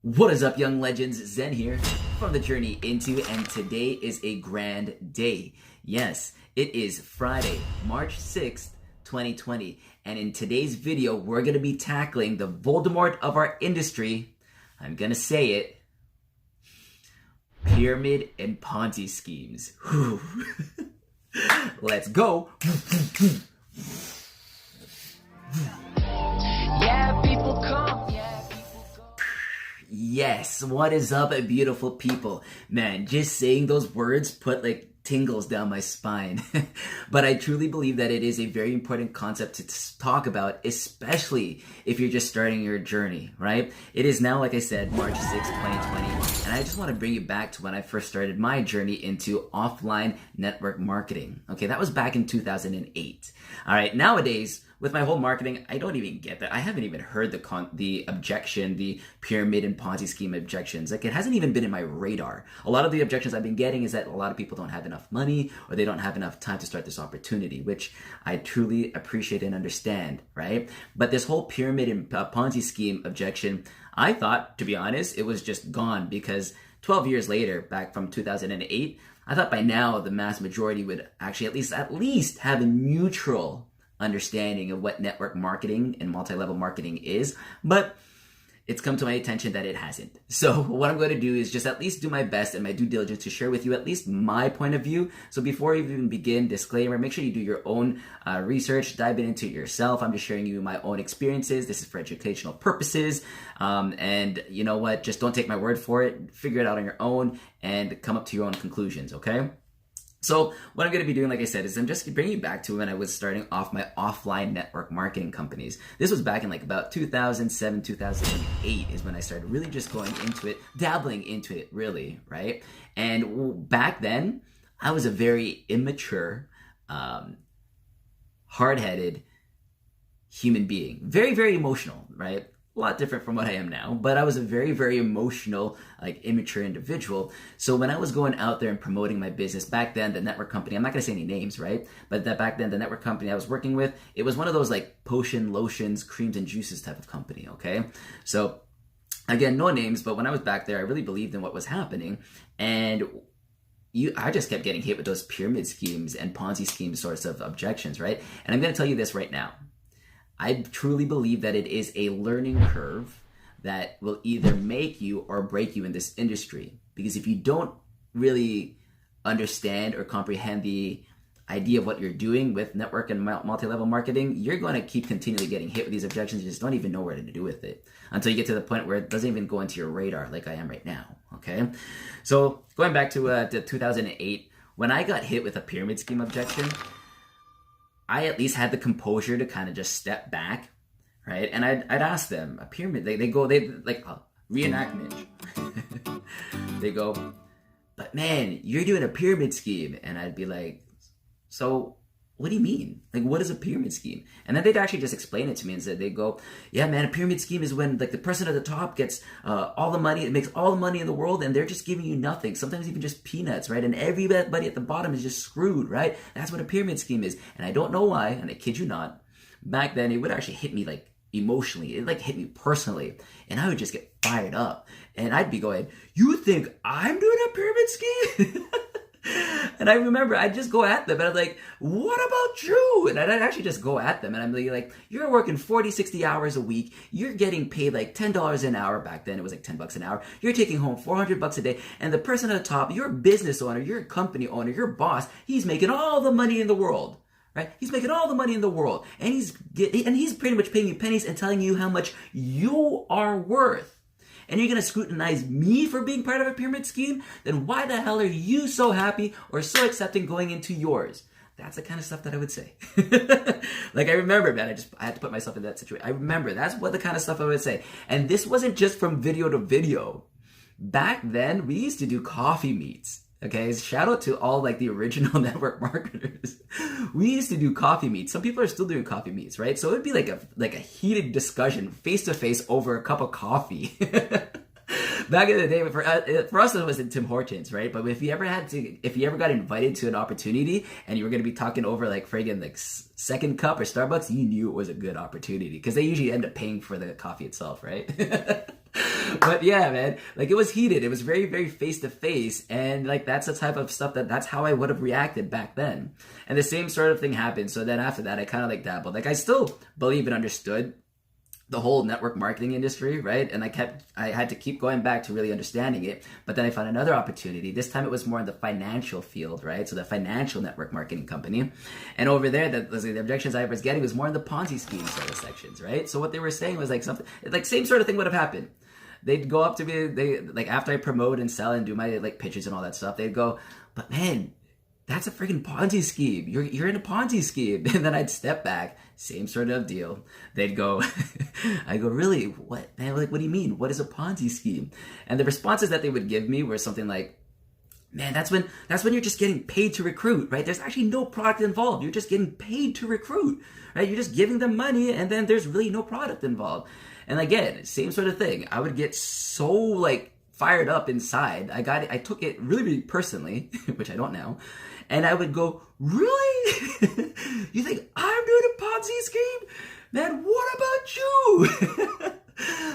What is up, young legends? Zen here from the journey into, and today is a grand day. Yes, it is Friday, March 6th, 2020, and in today's video, we're going to be tackling the Voldemort of our industry. I'm going to say it. Pyramid and Ponzi schemes. Whew. Let's go. Yeah, people come. Yes, what is up, beautiful people? Man, just saying those words put like tingles down my spine. But I truly believe that it is a very important concept to talk about, especially if you're just starting your journey, right? It is now, like I said, March 6, 2020, and I just want to bring you back to when I first started my journey into offline network marketing. Okay, that was back in 2008. All right, nowadays, with my whole marketing, I don't even get that. I haven't even heard the objection, the pyramid and Ponzi scheme objections. Like, it hasn't even been in my radar. A lot of the objections I've been getting is that a lot of people don't have enough money or they don't have enough time to start this opportunity, which I truly appreciate and understand, right? But this whole pyramid and Ponzi scheme objection, I thought, to be honest, it was just gone because 12 years later, back from 2008, I thought by now the mass majority would actually at least have a neutral understanding of what network marketing and multi-level marketing is, but it's come to my attention that it hasn't. So what I'm going to do is just at least do my best and my due diligence to share with you at least my point of view. So before you even begin, disclaimer, make sure you do your own research, dive into it yourself. I'm just sharing you my own experiences. This is for educational purposes. And you know what? Just don't take my word for it. Figure it out on your own and come up to your own conclusions, okay? So what I'm going to be doing, like I said, is I'm just bringing you back to when I was starting off my offline network marketing companies. This was back in like about 2007, 2008 is when I started really just going into it, dabbling into it really, right? And back then, I was a very immature, hard-headed human being. Very, very emotional, right? A lot different from what I am now, but I was a very, very emotional, like immature individual. So when I was going out there and promoting my business back then, the network company, I'm not going to say any names, right? But that back then, the network company I was working with, it was one of those like potion, lotions, creams, and juices type of company, okay? So again, no names, but when I was back there, I really believed in what was happening. And I just kept getting hit with those pyramid schemes and Ponzi scheme sorts of objections, right? And I'm going to tell you this right now. I truly believe that it is a learning curve that will either make you or break you in this industry. Because if you don't really understand or comprehend the idea of what you're doing with network and multi-level marketing, you're going to keep continually getting hit with these objections. You just don't even know where to do with it until you get to the point where it doesn't even go into your radar like I am right now, okay? So going back to 2008, when I got hit with a pyramid scheme objection, I at least had the composure to kind of just step back, right? And I'd ask them, a pyramid, they like reenactment. They go, but man, you're doing a pyramid scheme. And I'd be like, so what do you mean? Like, what is a pyramid scheme? And then they'd actually just explain it to me and said, they go, yeah, man, a pyramid scheme is when like the person at the top gets all the money, it makes all the money in the world, and they're just giving you nothing. Sometimes even just peanuts, right? And everybody at the bottom is just screwed, right? That's what a pyramid scheme is. And I don't know why, and I kid you not, back then it would actually hit me like emotionally. It like hit me personally. And I would just get fired up. And I'd be going, you think I'm doing a pyramid scheme? And I remember I'd just go at them and I'm like, what about you? And I'd actually just go at them and I'm like, you're working 40, 60 hours a week. You're getting paid like $10 an hour. Back then it was like $10 an hour. You're taking home $400 a day. And the person at the top, your business owner, your company owner, your boss, he's making all the money in the world. Right? He's making all the money in the world. And he's pretty much paying you pennies and telling you how much you are worth. And you're going to scrutinize me for being part of a pyramid scheme? Then why the hell are you so happy or so accepting going into yours? That's the kind of stuff that I would say. Like, I remember, man, I had to put myself in that situation. I remember, that's what the kind of stuff I would say. And this wasn't just from video to video. Back then, we used to do coffee meets. Okay, shout out to all like the original network marketers. We used to do coffee meets. Some people are still doing coffee meets, right? So it'd be like a heated discussion face to face over a cup of coffee. Back in the day, for us it was in Tim Hortons, right? But if you ever got invited to an opportunity and you were going to be talking over like friggin' like Second Cup or Starbucks, you knew it was a good opportunity because they usually end up paying for the coffee itself, right? But yeah, man, like it was heated. It was very, very face to face. And like that's the type of stuff that's how I would have reacted back then. And the same sort of thing happened. So then after that, I kind of like dabbled. Like I still believe and understood the whole network marketing industry, right? And I had to keep going back to really understanding it. But then I found another opportunity. This time it was more in the financial field, right? So the financial network marketing company. And over there, the objections I was getting was more in the Ponzi scheme sort of sections, right? So what they were saying was like something, like same sort of thing would have happened. They'd go up to me, they like after I promote and sell and do my like pitches and all that stuff, they'd go, but man, that's a freaking Ponzi scheme. You're in a Ponzi scheme. And then I'd step back, same sort of deal. They'd go, I go, really? What, man? Like, what do you mean? What is a Ponzi scheme? And the responses that they would give me were something like, man, that's when you're just getting paid to recruit, right? There's actually no product involved. You're just getting paid to recruit, right? You're just giving them money and then there's really no product involved. And again, same sort of thing. I would get so like fired up inside. I took it really, really personally, which I don't now. And I would go, really? You think I'm doing a Ponzi scheme? Man, what about you?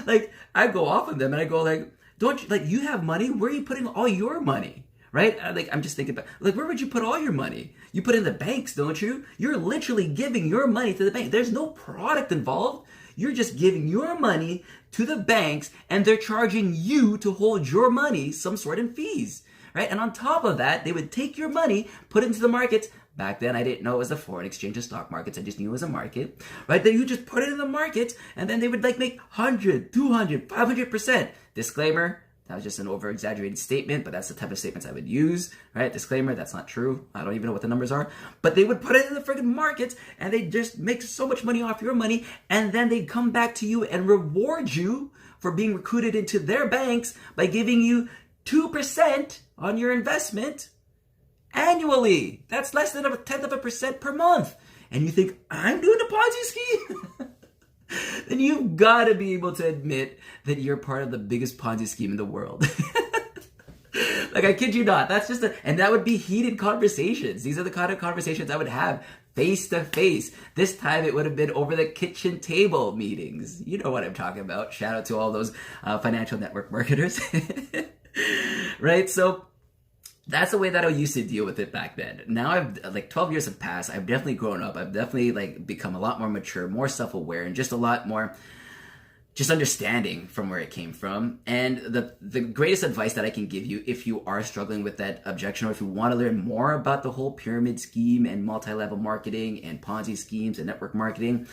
Like, I go off on them and I go like, don't you, like, you have money? Where are you putting all your money? Right? Like, I'm just thinking about, like, where would you put all your money? You put in the banks, don't you? You're literally giving your money to the bank. There's no product involved. You're just giving your money to the banks and they're charging you to hold your money some sort of fees. Right? And on top of that, they would take your money, put it into the markets. Back then, I didn't know it was the foreign exchange and stock markets. I just knew it was a market. Right? Then you just put it in the markets, and then they would like make 100, 200, 500%. Disclaimer, that was just an over-exaggerated statement, but that's the type of statements I would use. Right? Disclaimer, that's not true. I don't even know what the numbers are. But they would put it in the freaking markets, and they just make so much money off your money, and then they'd come back to you and reward you for being recruited into their banks by giving you 2% on your investment annually. That's less than 0.1% per month. And you think, I'm doing a Ponzi scheme? Then you've got to be able to admit that you're part of the biggest Ponzi scheme in the world. Like, I kid you not. That's just and that would be heated conversations. These are the kind of conversations I would have face to face. This time it would have been over the kitchen table meetings. You know what I'm talking about. Shout out to all those financial network marketers. Right? So that's the way that I used to deal with it back then. Now I've like 12 years have passed. I've definitely grown up. I've definitely like become a lot more mature, more self-aware, and just a lot more just understanding from where it came from. And the greatest advice that I can give you if you are struggling with that objection, or if you want to learn more about the whole pyramid scheme and multi-level marketing and Ponzi schemes and network marketing,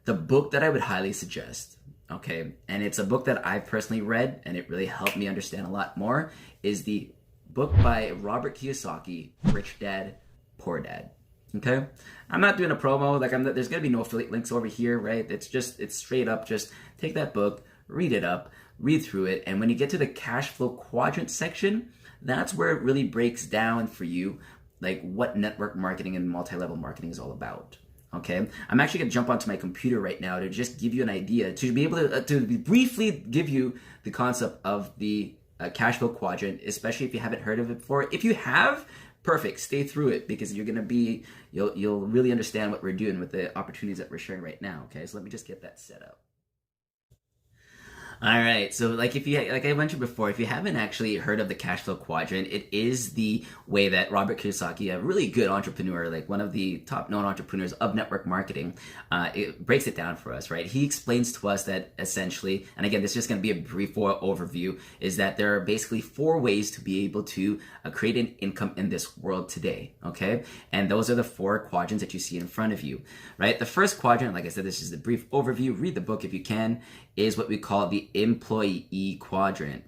the book that I would highly suggest, okay, and it's a book that I've personally read and it really helped me understand a lot more, is the book by Robert Kiyosaki, Rich Dad, Poor Dad. Okay, I'm not doing a promo. Like, there's gonna be no affiliate links over here, right? It's straight up. Just take that book, read it up, read through it, and when you get to the cash flow quadrant section, that's where it really breaks down for you, like what network marketing and multi-level marketing is all about. Okay, I'm actually gonna jump onto my computer right now to just give you an idea, to be able to briefly give you the concept of the cash flow quadrant, especially if you haven't heard of it before. If you have, perfect, stay through it, because you'll really understand what we're doing with the opportunities that we're sharing right now. Okay, so let me just get that set up. All right, so like I mentioned before, if you haven't actually heard of the cash flow quadrant, it is the way that Robert Kiyosaki, a really good entrepreneur, like one of the top known entrepreneurs of network marketing, it breaks it down for us, right? He explains to us that essentially, and again, this is just going to be a brief overview, is that there are basically 4 ways to be able to create an income in this world today, okay? And those are the 4 quadrants that you see in front of you, right? The first quadrant, like I said, this is a brief overview. Read the book if you can, is what we call the employee quadrant.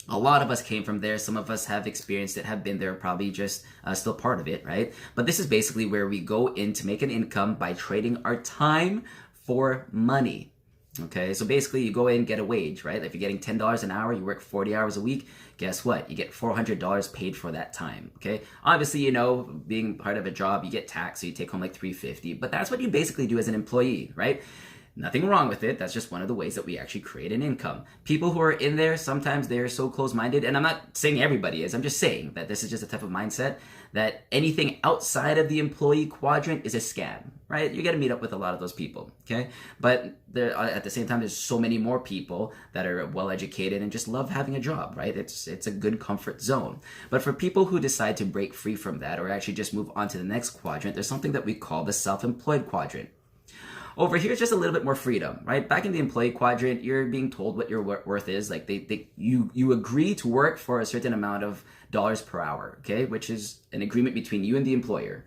A lot of us came from there. Some of us have experienced it, have been there, probably just still part of it, right? But this is basically where we go in to make an income by trading our time for money. Okay, so basically you go in and get a wage, right? If you're getting $10 an hour, you work 40 hours a week, guess what? You get $400 paid for that time, okay? Obviously, you know, being part of a job, you get taxed, so you take home like $350, but that's what you basically do as an employee, right? Nothing wrong with it. That's just one of the ways that we actually create an income. People who are in there, sometimes they're so close-minded, and I'm not saying everybody is. I'm just saying that this is just a type of mindset that anything outside of the employee quadrant is a scam, right? You're going to meet up with a lot of those people, okay? But there, at the same time, there's so many more people that are well-educated and just love having a job, right? It's a good comfort zone. But for people who decide to break free from that or actually just move on to the next quadrant, there's something that we call the self-employed quadrant. Over here, it's just a little bit more freedom, right? Back in the employee quadrant, you're being told what your worth is. Like you agree to work for a certain amount of dollars per hour, okay? Which is an agreement between you and the employer.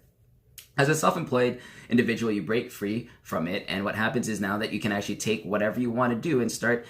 As a self-employed individual, you break free from it, and what happens is now that you can actually take whatever you want to do and start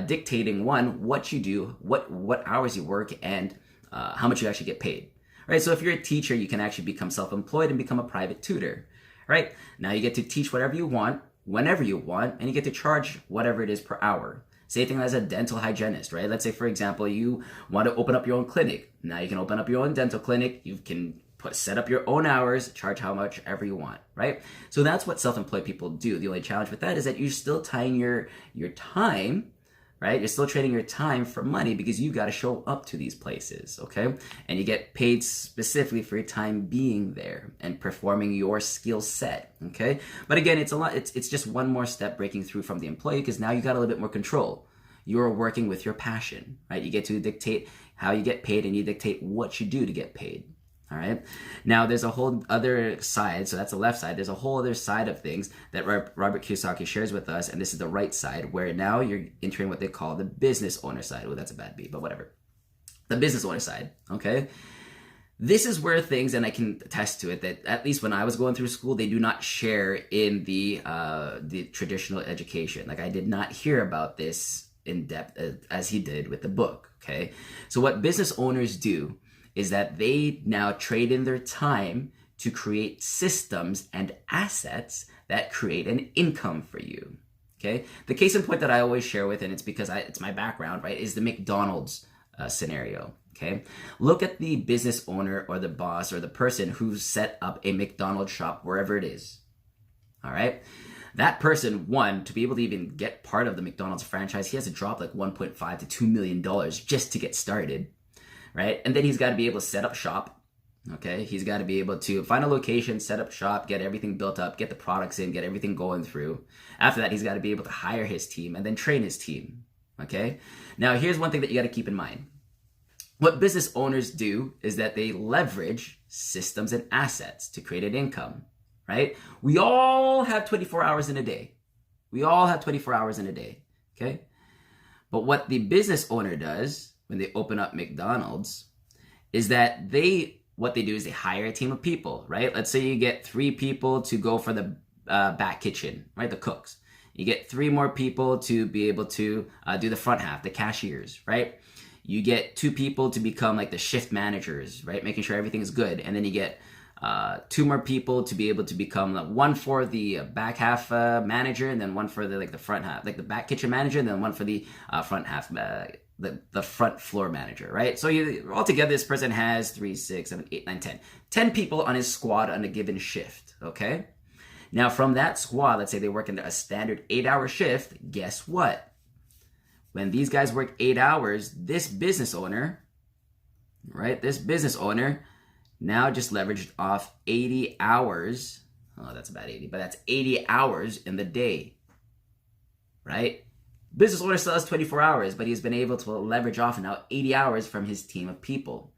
dictating what you do, what hours you work, and how much you actually get paid, right? So if you're a teacher, you can actually become self-employed and become a private tutor, right? Now you get to teach whatever you want, whenever you want, and you get to charge whatever it is per hour. Same thing as a dental hygienist, right? Let's say, for example, you want to open up your own clinic. Now you can open up your own dental clinic. You can set up your own hours, charge how much ever you want, right? So that's what self-employed people do. The only challenge with that is that you're still tying your time, right? You're still trading your time for money because you got to show up to these places, okay? And you get paid specifically for your time being there and performing your skill set, okay? But again, it's just one more step breaking through from the employee because now you got a little bit more control. You're working with your passion, right? You get to dictate how you get paid and you dictate what you do to get paid. All right. Now, there's a whole other side. So that's the left side. There's a whole other side of things that Robert Kiyosaki shares with us. And this is the right side where now you're entering what they call the business owner side. Oh, that's a bad beat, but whatever. The business owner side. Okay. This is where things, and I can attest to it, that at least when I was going through school, they do not share in the traditional education. Like I did not hear about this in depth as he did with the book. Okay. So what business owners do is that they now trade in their time to create systems and assets that create an income for you, okay? The case in point that I always share with, and it's because it's my background, right, is the McDonald's scenario, okay? Look at the business owner or the boss or the person who's set up a McDonald's shop wherever it is, all right? That person, one, to be able to even get part of the McDonald's franchise, he has to drop like $1.5 to $2 million just to get started, right? And then he's got to be able to set up shop, okay? He's got to be able to find a location, set up shop, get everything built up, get the products in, get everything going through. After that, he's got to be able to hire his team and then train his team, okay? Now, here's one thing that you got to keep in mind. What business owners do is that they leverage systems and assets to create an income, right? We all have 24 hours in a day. We all have 24 hours in a day, okay? But what the business owner does when they open up McDonald's is that what they do is they hire a team of people, right? Let's say you get 3 people to go for the back kitchen, right? The cooks. You get 3 more people to be able to do the front half, the cashiers, right? You get 2 people to become like the shift managers, right? Making sure everything is good. And then you get 2 more people to be able to become one for the back half manager, and then one for the front half, like the back kitchen manager, and then one for the front half the front floor manager, right? So altogether, this person has 3, 6, 7, 8, 9, 10. 10 people on his squad on a given shift, okay? Now, from that squad, let's say they work in a standard 8-hour shift, guess what? When these guys work 8 hours, this business owner, right? This business owner now just leveraged off 80 hours. Oh, that's about 80, but that's 80 hours in the day, right? Business owner still has 24 hours, but he's been able to leverage off now 80 hours from his team of people.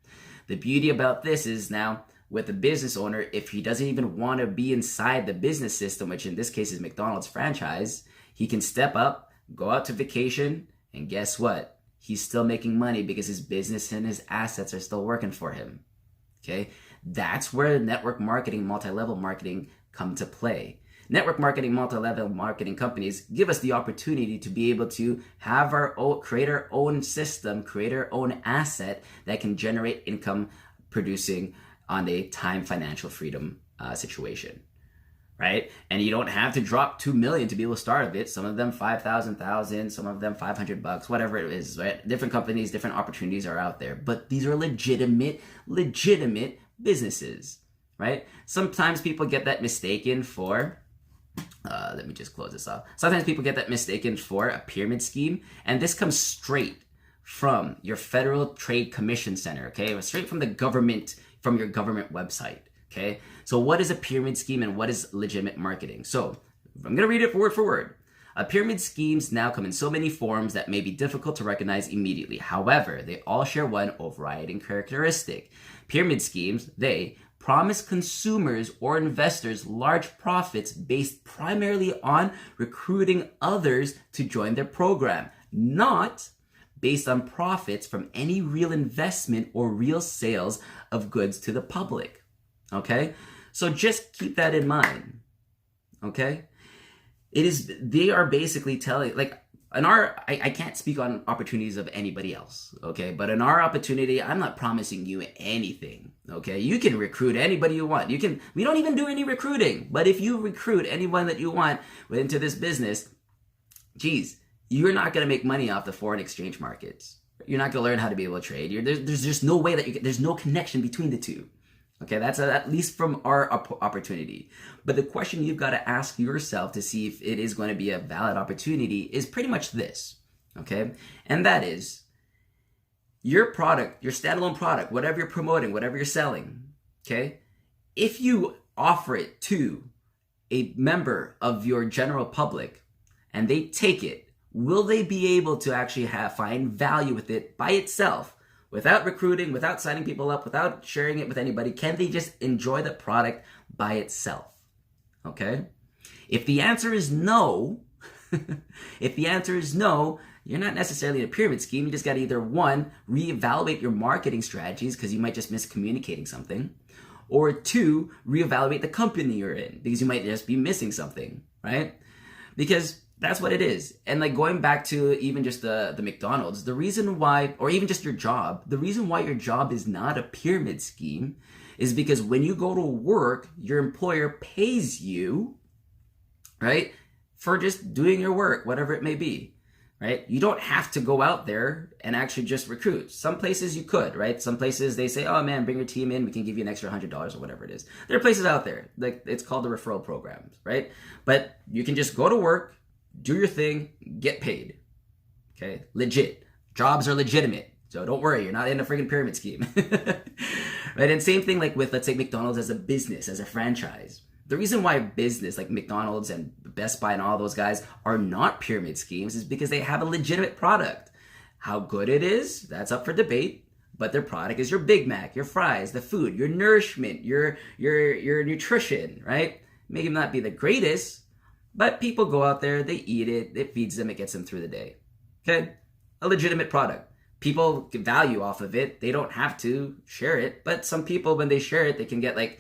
The beauty about this is now with the business owner, if he doesn't even want to be inside the business system, which in this case is McDonald's franchise, he can step up, go out to vacation, and guess what? He's still making money because his business and his assets are still working for him. Okay? That's where network marketing, multi-level marketing come to play. Network marketing, multi-level marketing companies give us the opportunity to be able to have create our own system, create our own asset that can generate income producing on a time financial freedom situation, right? And you don't have to drop $2 million to be able to start it. Some of them $5,000, some of them $500, whatever it is, right? Different companies, different opportunities are out there, but these are legitimate businesses, right? Sometimes people get that mistaken for Let me just close this off. Sometimes people get that mistaken for a pyramid scheme, and this comes straight from your Federal Trade Commission Center, okay? Straight from the government, from your government website, okay? So what is a pyramid scheme and what is legitimate marketing? So I'm gonna read it word for word. Pyramid schemes now come in so many forms that may be difficult to recognize immediately. However, they all share one overriding characteristic. Pyramid schemes, they promise consumers or investors large profits based primarily on recruiting others to join their program, not based on profits from any real investment or real sales of goods to the public. Okay? So just keep that in mind. Okay? They are basically telling, like, I can't speak on opportunities of anybody else, okay? But in our opportunity, I'm not promising you anything, okay? You can recruit anybody you want. We don't even do any recruiting, but if you recruit anyone that you want into this business, geez, you're not going to make money off the foreign exchange markets. You're not going to learn how to be able to trade. There's just no way that there's no connection between the two. Okay, that's at least from our opportunity. But the question you've got to ask yourself to see if it is going to be a valid opportunity is pretty much this, okay? And that is, your product, your standalone product, whatever you're promoting, whatever you're selling, okay? If you offer it to a member of your general public and they take it, will they be able to actually find value with it by itself? Without recruiting, without signing people up, without sharing it with anybody, can they just enjoy the product by itself? Okay? If the answer is no, you're not necessarily in a pyramid scheme. You just got to either, one, reevaluate your marketing strategies because you might just miscommunicating something, or two, reevaluate the company you're in because you might just be missing something, right? Because that's what it is. And like going back to even just the McDonald's, the reason why, or even just your job, the reason why your job is not a pyramid scheme is because when you go to work, your employer pays you, right, for just doing your work, whatever it may be, right? You don't have to go out there and actually just recruit. Some places you could, right? Some places they say, oh man, bring your team in, we can give you an extra $100 or whatever it is. There are places out there, like it's called the referral programs, right? But you can just go to work, do your thing, get paid. Okay? Legit. Jobs are legitimate. So don't worry, you're not in a freaking pyramid scheme. Right? And same thing like with, let's say, McDonald's as a business, as a franchise. The reason why business like McDonald's and Best Buy and all those guys are not pyramid schemes is because they have a legitimate product. How good it is, that's up for debate. But their product is your Big Mac, your fries, the food, your nourishment, your nutrition, right? May not be the greatest, but people go out there, they eat it, it feeds them, it gets them through the day. Okay? A legitimate product. People get value off of it. They don't have to share it, but some people, when they share it, they can get like,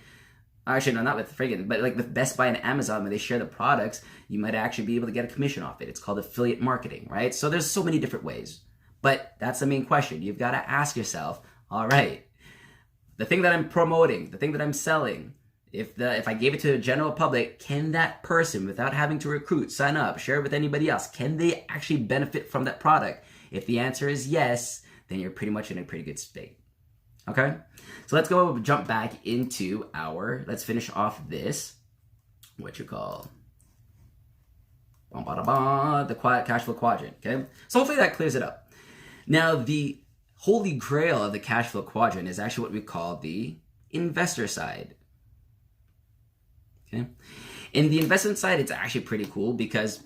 actually, no, not with friggin', but like with Best Buy and Amazon, when they share the products, you might actually be able to get a commission off it. It's called affiliate marketing, right? So there's so many different ways. But that's the main question. You've got to ask yourself, all right, the thing that I'm promoting, the thing that I'm selling, if I gave it to the general public, can that person, without having to recruit, sign up, share it with anybody else, can they actually benefit from that product? If the answer is yes, then you're pretty much in a pretty good state. Okay? So let's go jump back into let's finish off this, the cash flow quadrant, okay? So hopefully that clears it up. Now, the holy grail of the cash flow quadrant is actually what we call the investor side. Okay. In the investment side, it's actually pretty cool because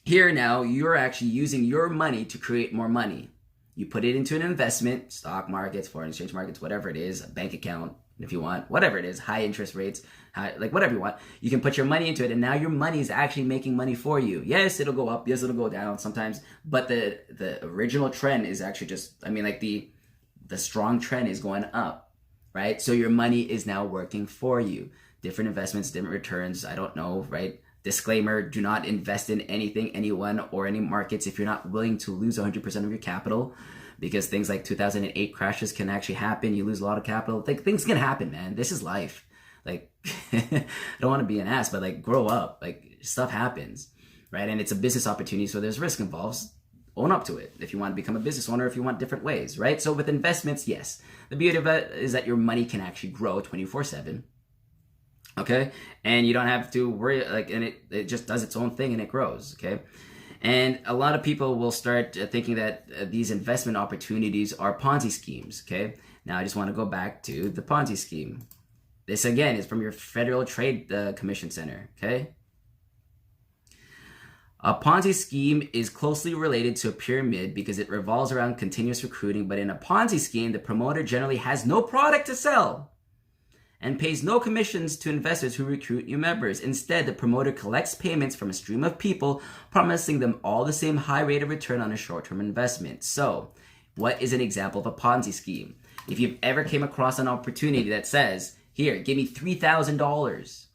here now you're actually using your money to create more money. You put it into an investment, stock markets, foreign exchange markets, whatever it is, a bank account, if you want, whatever it is, high interest rates, like whatever you want. You can put your money into it, and now your money is actually making money for you. Yes, it'll go up. Yes, it'll go down sometimes. But the original trend is actually the strong trend is going up, right? So your money is now working for you. Different investments, different returns. I don't know, right? Disclaimer, do not invest in anything, anyone, or any markets if you're not willing to lose 100% of your capital, because things like 2008 crashes can actually happen. You lose a lot of capital. Like, things can happen, man. This is life. Like, I don't want to be an ass, but like, grow up. Like, stuff happens, right? And it's a business opportunity, so there's risk involved. Own up to it if you want to become a business owner, if you want different ways, right? So with investments, yes. The beauty of it is that your money can actually grow 24/7. Okay, and you don't have to worry, like, and it just does its own thing and it grows. Okay, and a lot of people will start thinking that these investment opportunities are Ponzi schemes. Okay, now I just want to go back to the Ponzi scheme. This again is from your Federal Trade Commission Center. Okay, a Ponzi scheme is closely related to a pyramid because it revolves around continuous recruiting, but in a Ponzi scheme, the promoter generally has no product to sell and pays no commissions to investors who recruit new members. Instead, the promoter collects payments from a stream of people, promising them all the same high rate of return on a short-term investment. So, what is an example of a Ponzi scheme? If you've ever came across an opportunity that says, here, give me $3,000,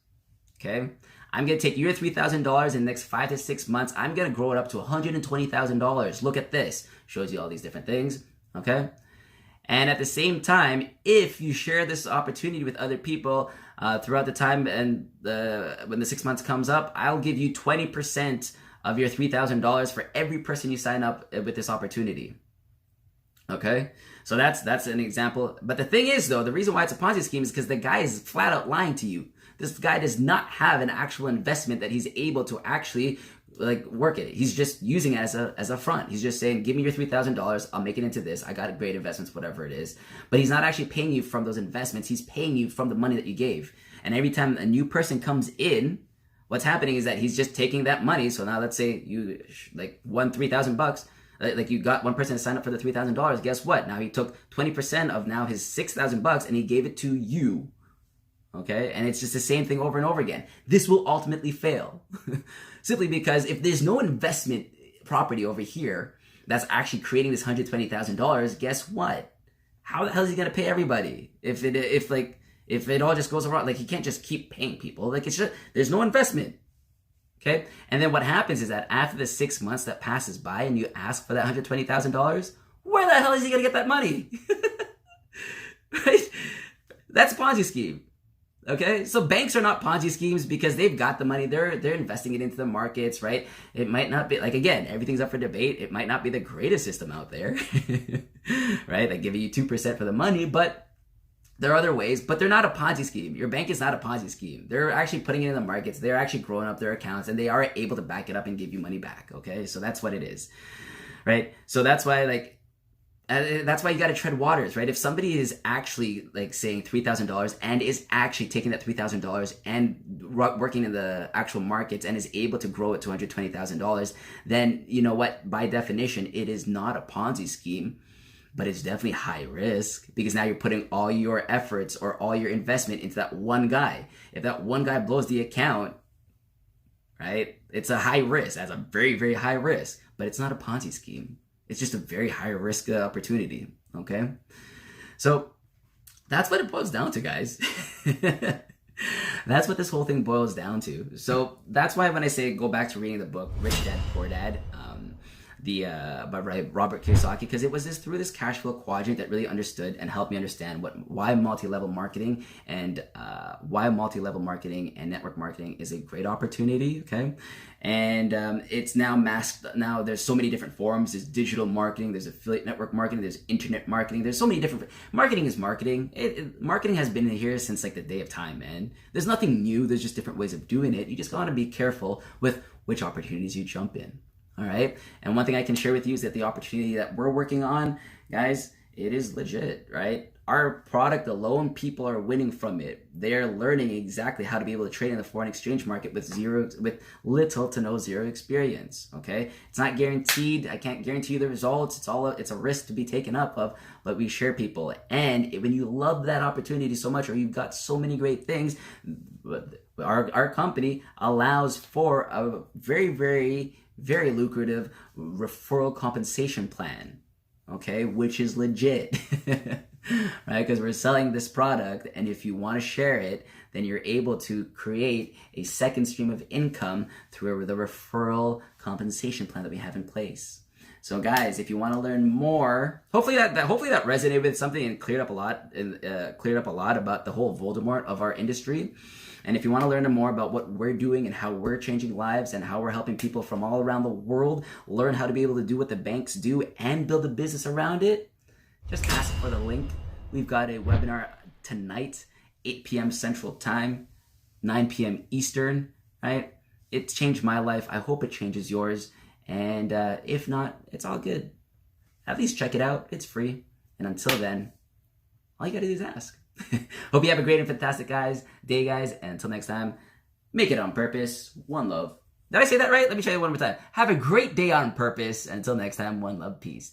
okay? I'm going to take your $3,000 in the next 5 to 6 months. I'm going to grow it up to $120,000. Look at this. Shows you all these different things, okay? And at the same time, if you share this opportunity with other people throughout the time and when the 6 months comes up, I'll give you 20% of your $3,000 for every person you sign up with this opportunity. Okay? So that's an example. But the thing is, though, the reason why it's a Ponzi scheme is because the guy is flat out lying to you. This guy does not have an actual investment that he's able to actually work at it. He's just using it as a front. He's just saying, give me your $3,000, I'll make it into this. I got great investments, whatever it is. But he's not actually paying you from those investments. He's paying you from the money that you gave. And every time a new person comes in, what's happening is that he's just taking that money. So now let's say you won $3,000. You got one person to sign up for the $3,000. Guess what? Now he took 20% of now his $6,000 and he gave it to you. Okay, and it's just the same thing over and over again. This will ultimately fail. Simply because if there's no investment property over here that's actually creating this $120,000, guess what? How the hell is he gonna pay everybody? If it all just goes around, he can't just keep paying people. It's just, there's no investment. Okay? And then what happens is that after the 6 months that passes by and you ask for that $120,000, where the hell is he gonna get that money? Right? That's a Ponzi scheme. Okay, so banks are not Ponzi schemes because they've got the money. They're investing it into the markets, right? It might not be, again, everything's up for debate. It might not be the greatest system out there, right? They give you 2% for the money, but there are other ways. But they're not a Ponzi scheme. Your bank is not a Ponzi scheme. They're actually putting it in the markets. They're actually growing up their accounts, and they are able to back it up and give you money back. Okay, so that's what it is, right? So that's why, that's why you got to tread waters, right? If somebody is actually saying $3,000 and is actually taking that $3,000 and working in the actual markets and is able to grow it to $120,000, then you know what? By definition, it is not a Ponzi scheme, but it's definitely high risk because now you're putting all your efforts or all your investment into that one guy. If that one guy blows the account, right? It's a high risk. That's a very, very high risk, but it's not a Ponzi scheme. It's just a very high risk opportunity, okay? So that's what it boils down to, guys. That's what this whole thing boils down to. So that's why when I say go back to reading the book, Rich Dad, Poor Dad, by Robert Kiyosaki, because it was through this cash flow quadrant that really understood and helped me understand why multi-level marketing and network marketing is a great opportunity, okay? And it's now masked. Now there's so many different forms. There's digital marketing, there's affiliate network marketing, there's internet marketing. There's so many different, marketing is marketing. Marketing has been here since the day of time, man. There's nothing new. There's just different ways of doing it. You just gotta be careful with which opportunities you jump in. All right. And one thing I can share with you is that the opportunity that we're working on, guys, it is legit, right? Our product alone, people are winning from it. They're learning exactly how to be able to trade in the foreign exchange market with little to no zero experience. Okay. It's not guaranteed. I can't guarantee you the results. It's a risk to be taken up of, but we share people. And when you love that opportunity so much, or you've got so many great things, our company allows for a very, very, very lucrative referral compensation plan, okay, which is legit, right? Because we're selling this product, and if you want to share it, then you're able to create a second stream of income through the referral compensation plan that we have in place. So, guys, if you want to learn more, hopefully that resonated with something and cleared up a lot about the whole Voldemort of our industry. And if you want to learn more about what we're doing and how we're changing lives and how we're helping people from all around the world learn how to be able to do what the banks do and build a business around it, just ask for the link. We've got a webinar tonight, 8 p.m. Central Time. 9 p.m. Eastern, right? It's changed my life. I hope it changes yours. And if not, it's all good. At least check it out. It's free. And until then, all you gotta do is ask. Hope you have a great and fantastic day, guys. And until next time, make it on purpose. One love. Did I say that right? Let me try it one more time. Have a great day on purpose. And until next time, one love, peace.